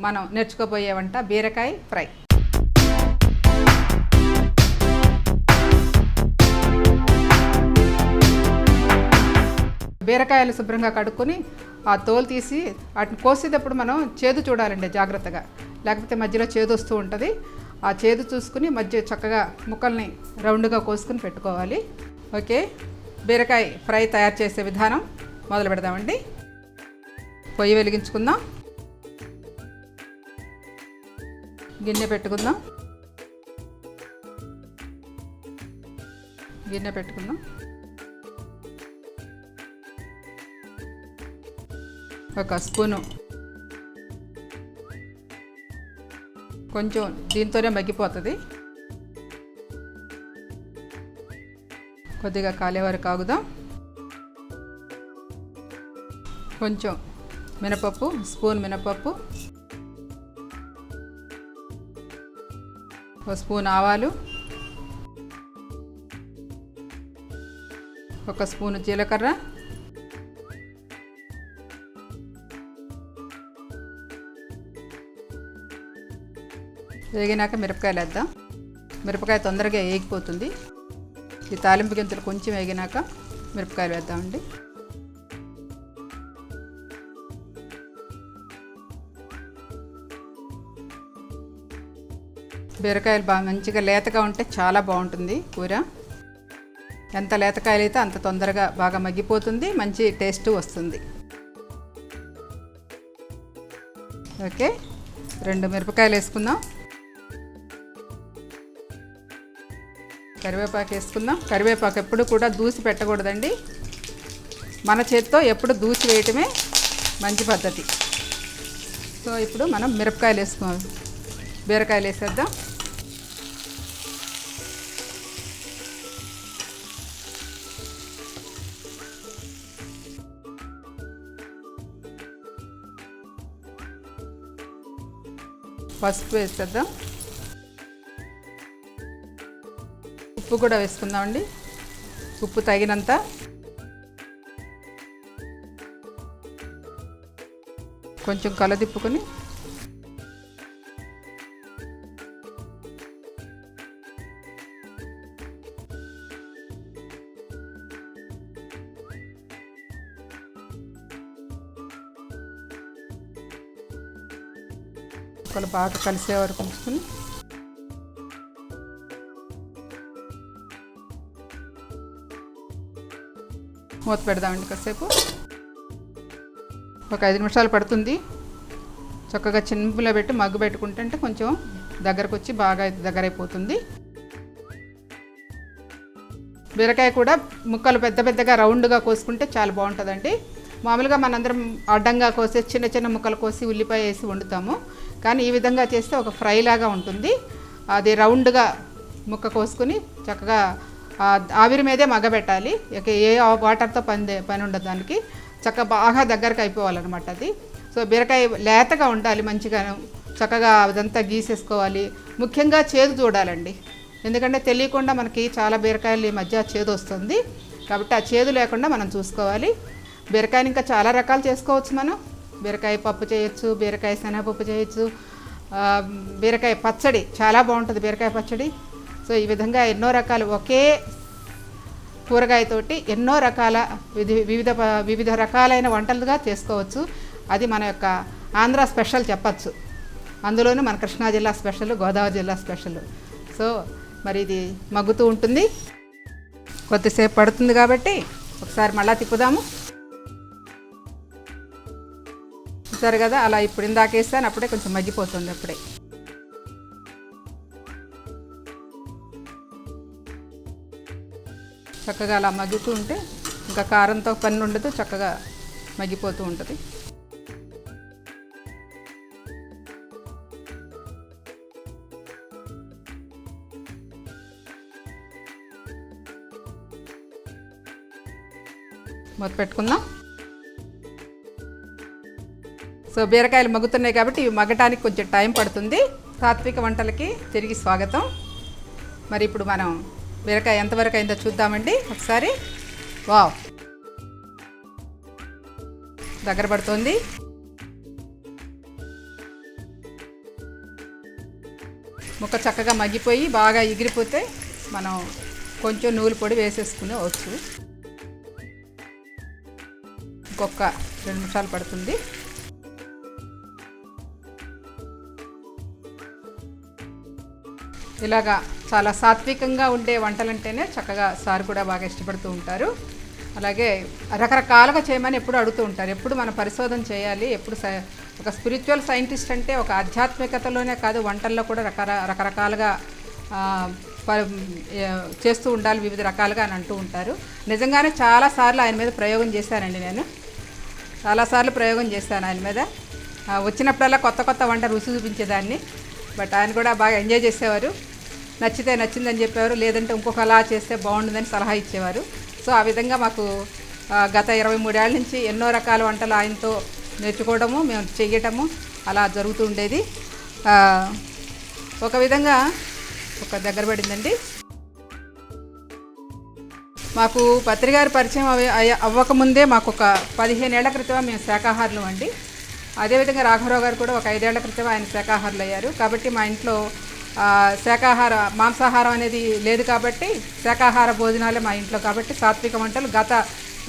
మనం నేర్చుకోబోయే వంట బీరకాయ ఫ్రై. బీరకాయలు శుభ్రంగా కడుక్కొని ఆ తోలు తీసి వాటిని కోసేటప్పుడు మనం చేదు చూడాలండి జాగ్రత్తగా, లేకపోతే మధ్యలో చేదు వస్తూ ఉంటుంది. ఆ చేదు చూసుకుని మధ్య చక్కగా ముక్కల్ని రౌండ్గా కోసుకుని పెట్టుకోవాలి. ఓకే, బీరకాయ ఫ్రై తయారు చేసే విధానం మొదలు పెడదామండి. పొయ్యి వెలిగించుకుందాం, గిన్నె పెట్టుకుందాం. ఒక స్పూను, కొంచెం దీంతోనే మగ్గిపోతుంది, కొద్దిగా కాలే వరకు ఆగుదాం. కొంచెం మినపప్పు, స్పూన్ మినపప్పు, ఒక స్పూన్ ఆవాలు, ఒక స్పూను జీలకర్ర, వేగినాక మిరపకాయలు వేద్దాం. మిరపకాయ తొందరగా వేగిపోతుంది. ఈ తాలింపు గింజలు కొంచెం వేగినాక మిరపకాయలు వేద్దామండి. బీరకాయలు బాగా మంచిగా లేతగా ఉంటే చాలా బాగుంటుంది కూర. ఎంత లేతకాయలు అయితే అంత తొందరగా బాగా మగ్గిపోతుంది, మంచి టేస్ట్ వస్తుంది. ఓకే, 2 మిరపకాయలు వేసుకుందాం. కరివేపాకు వేసుకుందాం. కరివేపాకు ఎప్పుడు కూడా దూసి పెట్టకూడదండి, మన చేతితో ఎప్పుడు దూసి వేయటమే మంచి పద్ధతి. సో ఇప్పుడు మనం మిరపకాయలు వేసుకోవాలి, బీరకాయలు వేసేద్దాం. పసుపు వేసేద్దాం. ఉప్పు కూడా వేసుకుందామండి, ఉప్పు తగినంత. కొంచెం కలదిప్పుకొని బాగా కలిసే వరకు ఉంచుకొని మూత పెడదామండి. కాసేపు ఒక 5 నిమిషాలు పడుతుంది. చక్కగా చిన్నలో పెట్టి మగ్గు పెట్టుకుంటే కొంచెం దగ్గరకు వచ్చి బాగా దగ్గరైపోతుంది. బీరకాయ కూడా ముక్కలు పెద్ద పెద్దగా రౌండ్గా కోసుకుంటే చాలా బాగుంటుందండి. మామూలుగా మనందరం అడ్డంగా కోసి చిన్న చిన్న ముక్కలు కోసి ఉల్లిపాయ వేసి వండుతాము, కానీ ఈ విధంగా చేస్తే ఒక ఫ్రై లాగా ఉంటుంది. అది రౌండ్గా ముక్క కోసుకుని చక్కగా ఆవిరి మీదే మగ్గబెట్టాలి. ఏ వాటర్తో పని ఉండదు దానికి. చక్కగా బాగా దగ్గరకు అయిపోవాలన్నమాట అది. సో బీరకాయ లేతగా ఉండాలి, మంచిగా చక్కగా అదంతా గీసేసుకోవాలి. ముఖ్యంగా చేదు చూడాలండి, ఎందుకంటే తెలియకుండా మనకి చాలా బీరకాయలు ఈ మధ్య చేదు వస్తుంది, కాబట్టి ఆ చేదు లేకుండా మనం చూసుకోవాలి. బీరకాయని ఇంకా చాలా రకాలు చేసుకోవచ్చు మనం. బీరకాయ పప్పు చేయొచ్చు, బీరకాయ శనగపప్పు చేయొచ్చు, బీరకాయ పచ్చడి చాలా బాగుంటుంది, బీరకాయ పచ్చడి. సో ఈ విధంగా ఎన్నో రకాలు, ఒకే కూరగాయతోటి ఎన్నో రకాల వివిధ రకాలైన వంటలుగా చేసుకోవచ్చు. అది మన యొక్క ఆంధ్ర స్పెషల్ చెప్పచ్చు. అందులోనూ మన కృష్ణా జిల్లా స్పెషల్, గోదావరి జిల్లా స్పెషల్. సో మరి ఇది మగ్గుతూ ఉంటుంది, కొద్దిసేపు పడుతుంది కాబట్టి ఒకసారి మళ్ళీ తిప్పుదాము. చూసారు కదా, అలా ఇప్పుడు ఇందాక వేస్తాను, అప్పుడే కొంచెం మగ్గిపోతుంది. అప్పుడే చక్కగా అలా మగ్గుతూ ఉంటే ఇంకా కారంతో పని ఉండదు, చక్కగా మగ్గిపోతూ ఉంటుంది. మూత పెట్టుకుందాం. సో బీరకాయలు మగ్గుతున్నాయి కాబట్టి ఇవి మగ్గటానికి కొంచెం టైం పడుతుంది. సాత్విక వంటలకి తిరిగి స్వాగతం. మరి ఇప్పుడు మనం బీరకాయ ఎంతవరకు అయిందో చూద్దామండి ఒకసారి. వావ్, దగ్గర పడుతుంది. ముక్క చక్కగా మగ్గిపోయి బాగా ఎగిరిపోతే మనం కొంచెం నువ్వుల పొడి వేసేసుకునేవచ్చు. ఇంకొక 2 నిమిషాలు పడుతుంది. ఇలాగా చాలా సాత్వికంగా ఉండే వంటలంటేనే చక్కగా సార్ కూడా బాగా ఇష్టపడుతూ ఉంటారు. అలాగే రకరకాలుగా చేయమని ఎప్పుడు అడుగుతూ ఉంటారు. ఎప్పుడు మనం పరిశోధన చేయాలి. ఎప్పుడు ఒక స్పిరిచువల్ సైంటిస్ట్ అంటే ఒక ఆధ్యాత్మికతలోనే కాదు, వంటల్లో కూడా రకరకాలుగా చేస్తూ ఉండాలి, వివిధ రకాలుగా అని అంటూ ఉంటారు. నిజంగానే చాలాసార్లు ఆయన మీద ప్రయోగం చేశానండి. నేను చాలాసార్లు ప్రయోగం చేశాను ఆయన మీద. వచ్చినప్పుడల్లా కొత్త కొత్త వంట రుచి చూపించేదాన్ని. బట్ ఆయన కూడా బాగా ఎంజాయ్ చేసేవారు. నచ్చితే నచ్చిందని చెప్పేవారు, లేదంటే ఇంకొకలా చేస్తే బాగుంటుందని సలహా ఇచ్చేవారు. సో ఆ విధంగా మాకు గత 23 ఏళ్ళ నుంచి ఎన్నో రకాల వంటలు ఆయనతో నేర్చుకోవడము, మేము చేయటము అలా జరుగుతూ ఉండేది. ఒక విధంగా ఒక దగ్గర పడిందండి. మాకు పత్రికారి పరిచయం అవ్వకముందే మాకు ఒక 15 ఏళ్ల క్రితం మేము శాకాహారులు అండి. అదేవిధంగా రాఘవరావు గారు కూడా ఒక 5 ఏళ్ల క్రితం ఆయన శాకాహారులు అయ్యారు. కాబట్టి మా ఇంట్లో మాంసాహారం అనేది లేదు. కాబట్టి శాకాహార భోజనాలే మా ఇంట్లో. కాబట్టి సాత్విక వంటలు గత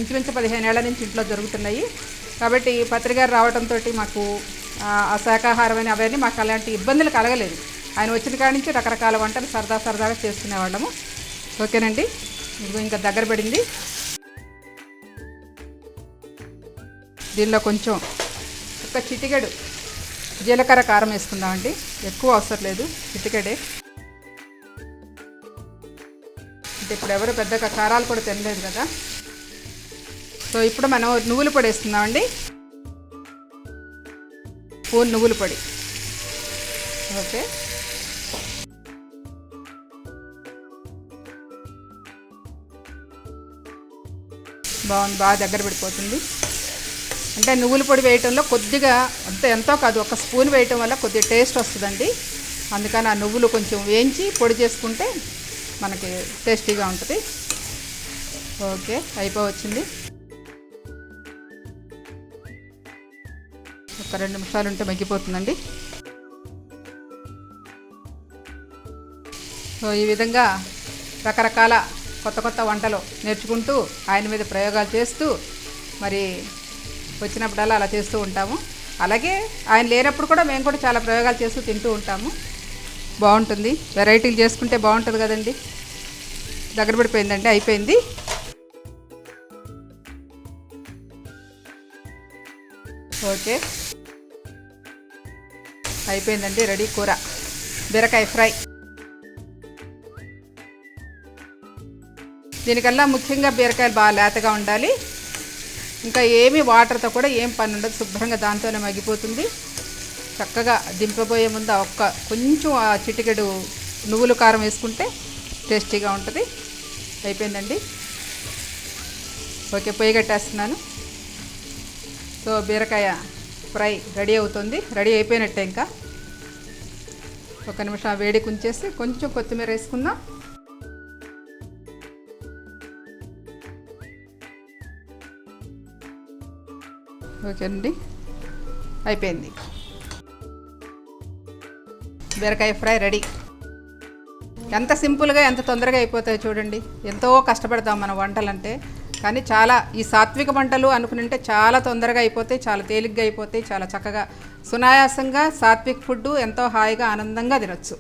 ఇంచుమించు 15 ఏళ్ల నుంచి ఇంట్లో జరుగుతున్నాయి. కాబట్టి పత్రికారు రావడంతో మాకు ఆ శాకాహారం అని అవన్నీ మాకు అలాంటి ఇబ్బందులు కలగలేదు. ఆయన వచ్చిన కాడి నుంచి రకరకాల వంటలు సరదాగా చేసుకునేవాళ్ళము. ఓకేనండి, ఇదిగో ఇంకా దగ్గర పడింది. దీనిలో కొంచెం ఒక చిటికెడు జీలకర్ర కారం వేసుకుందామండి. ఎక్కువ అవసరం లేదు, చిటికెడే. అంటే ఇప్పుడు ఎవరు పెద్దగా కారాలు కూడా తినలేదు కదా. సో ఇప్పుడు మనం నువ్వుల పొడి వేస్తున్నామండి. స్పూన్ నువ్వుల పొడి. ఓకే, బాగుంది, బాగా దగ్గర పడిపోతుంది. అంటే నువ్వుల పొడి వేయటంలో కొద్దిగా ఎంతో కాదు, 1 స్పూన్ వేయటం వల్ల కొద్దిగా టేస్ట్ వస్తుందండి. అందుకని ఆ నువ్వులు కొంచెం వేయించి పొడి చేసుకుంటే మనకి టేస్టీగా ఉంటుంది. ఓకే, అయిపోవచ్చింది. ఒక 2 నిమిషాలు ఉంటే మగ్గిపోతుందండి. సో ఈ విధంగా రకరకాల కొత్త కొత్త వంటలు నేర్చుకుంటూ ఆయన మీద ప్రయోగాలు చేస్తూ మరి వచ్చినప్పుడల్లా అలా చేస్తూ ఉంటాము. అలాగే ఆయన లేనప్పుడు కూడా మేము కూడా చాలా ప్రయోగాలు చేస్తూ తింటూ ఉంటాము. బాగుంటుంది, వెరైటీలు చేసుకుంటే బాగుంటుంది కదండి. దగ్గర పడిపోయిందండి, అయిపోయింది. ఓకే, అయిపోయిందండి. రెడీ కూర బీరకాయ ఫ్రై. దీనికల్లా ముఖ్యంగా బీరకాయలు బాగా లేతగా ఉండాలి. ఇంకా ఏమీ వాటర్తో కూడా ఏం పని ఉండదు, శుభ్రంగా దాంతోనే మగ్గిపోతుంది. చక్కగా దింపబోయే ముందు కొంచెం ఆ చిటికెడు నువ్వుల కారం వేసుకుంటే టేస్టీగా ఉంటుంది. అయిపోయిందండి. ఓకే, పొయ్యి కట్టేస్తున్నాను. సో బీరకాయ ఫ్రై రెడీ అవుతుంది. రెడీ అయిపోయినట్టే. ఇంకా 1 నిమిషం వేడికి ఉంచేసి కొంచెం కొత్తిమీర వేసుకుందాం. ఓకే అండి, అయిపోయింది. బీరకాయ ఫ్రై రెడీ. ఎంత సింపుల్గా ఎంత తొందరగా అయిపోతాయి చూడండి. ఎంతో కష్టపడతాం మన వంటలంటే, కానీ చాలా ఈ సాత్విక వంటలు అనుకుంటే చాలా తొందరగా అయిపోతాయి, చాలా తేలిగ్గా అయిపోతాయి, చాలా చక్కగా సునాయాసంగా సాత్విక్ ఫుడ్ ఎంతో హాయిగా ఆనందంగా తినొచ్చు.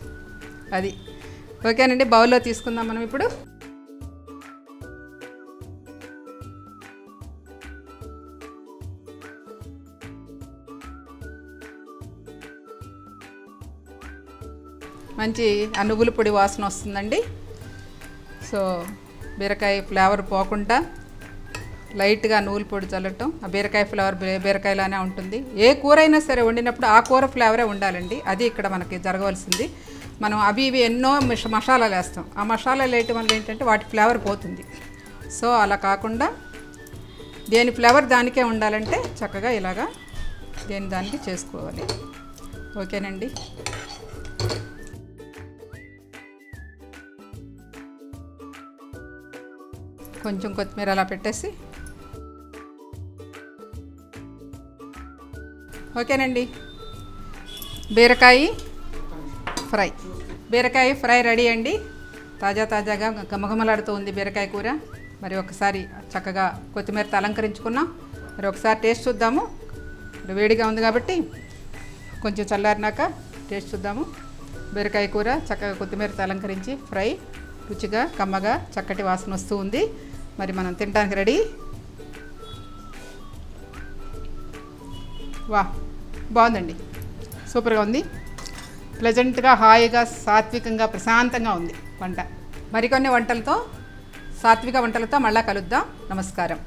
అది ఓకేనండి. బౌల్లో తీసుకుందాం మనం ఇప్పుడు. మంచి నువ్వుల పొడి వాసన వస్తుందండి. సో బీరకాయ ఫ్లేవర్ పోకుండా లైట్గా నువ్వుల పొడి చల్లటం, ఆ బీరకాయ ఫ్లేవర్ బీరకాయలానే ఉంటుంది. ఏ కూర అయినా సరే వండినప్పుడు ఆ కూర ఫ్లేవరే ఉండాలండి. అది ఇక్కడ మనకి జరగవలసింది. మనం అవి ఇవి ఎన్నో మసాలాలు వేస్తాం. ఆ మసాలాలు వేయటం వల్ల ఏంటంటే వాటి ఫ్లేవర్ పోతుంది. సో అలా కాకుండా దేని ఫ్లేవర్ దానికే ఉండాలంటే చక్కగా ఇలాగా దేని దానికి చేసుకోవాలి. ఓకేనండి. కొంచెం కొత్తిమీర అలా పెట్టేసి ఓకేనండి. బీరకాయ ఫ్రై బీరకాయ ఫ్రై రెడీ అండి. తాజాగా గమగమలాడుతూ ఉంది బీరకాయ కూర. మరి ఒకసారి చక్కగా కొత్తిమీరతో అలంకరించుకున్నాం. మరి ఒకసారి టేస్ట్ చూద్దాము. వేడిగా ఉంది కాబట్టి కొంచెం చల్లారినాక టేస్ట్ చూద్దాము. బీరకాయ కూర చక్కగా కొత్తిమీరతో అలంకరించి ఫ్రై రుచిగా కమ్మగా చక్కటి వాసన వస్తూ ఉంది. మరి మనం తినడానికి రెడీ. వా, బాగుందండి, సూపర్గా ఉంది. ప్లెజెంట్గా, హాయిగా, సాత్వికంగా, ప్రశాంతంగా ఉంది వంట. మరికొన్ని వంటలతో, సాత్విక వంటలతో మళ్ళా కలుద్దాం. నమస్కారం.